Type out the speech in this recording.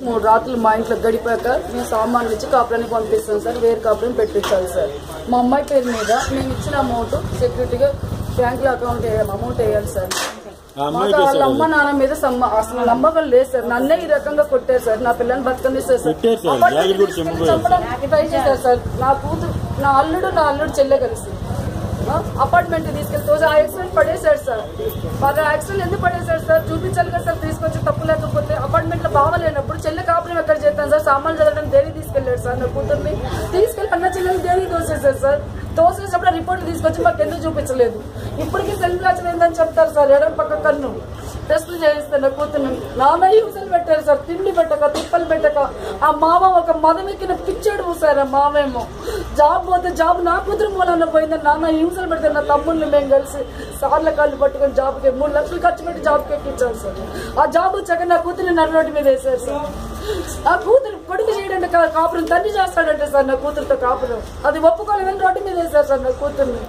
3 రాత్రులు మా ఇంట్లో గడిపాక మేము సామాన్లు ఇచ్చి కాపురానికి పంపిస్తాం సార్. వేరే కాపురం పెట్టించాలి సార్. మా అమ్మాయి పేరు మీద మేము ఇచ్చిన అమౌంట్ సెక్యూరిటీగా బ్యాంకులో అమౌంట్ వేయాలి సార్. మాకు వాళ్ళ అమ్మ నాన్న మీద అసలు నమ్మకం లేదు సార్. నన్నే ఈ రకంగా కొట్టారు సార్. నా పిల్లని బతకనిస్తారు సార్. చంపడానికి ట్రై చేశారు సార్. నా కూతురు నా అల్లుడు చెల్లె కలిసి అపార్ట్మెంట్ తీసుకెళ్తే ఆ యాక్సిడెంట్ పడేశాడు సార్. బాగా యాక్సిడెంట్ ఎందుకు పడేశాడు సార్? చూపించాలి కదా సార్. తీసుకొచ్చి తప్పు లేకపోతే అపార్ట్మెంట్ లో బాగలేనప్పుడు చెల్లె కాపురం ఎక్కడ చేస్తాను సార్? సామాన్లు చదవడం దేనికి తీసుకెళ్లాడు సార్? నా కూతుర్ని తీసుకెళ్లి అన్న చెల్లెలు దేనికి తోసేశారు సార్. తోసేసినప్పుడు రిపోర్ట్ తీసుకొచ్చి మాకు ఎందుకు చూపించలేదు? ఇప్పటికీ సెల్ఫ్ లాచర్ ఏందని చెప్తారు సార్. ఎడం పక్క కన్ను టెస్టులు చేయిస్తాను నా కూతుర్ని. నాన్న హింసలు పెట్టారు సార్. తిండి పెట్టక తిప్పలు పెట్టక ఆ మామ ఒక మదమెక్కిన పిచ్చాడు సార్. ఆ మామేమో జాబ్ పోతే జాబ్ నా కూతురు మూలన్న పోయిందని నాన్న హింసలు పెడతారు. నా తమ్ముళ్ళని మేము కలిసి సార్ల కాళ్ళు పట్టుకుని జాబ్కి 3 లక్షలు ఖర్చు పెట్టి జాబ్కి ఎక్కించాను సార్. ఆ జాబ్ వచ్చాక నా కూతుర్ని నడి రోడ్డు మీద వేశారు సార్. ఆ కూతురు కొడుకు చేయడంటే కాపురం తండ్రి చేస్తాడంటే సార్. నా కూతురుతో కాపురం అది ఒప్పుకోలేదని రోడ్డు మీద వేశారు సార్ నా కూతుర్ని.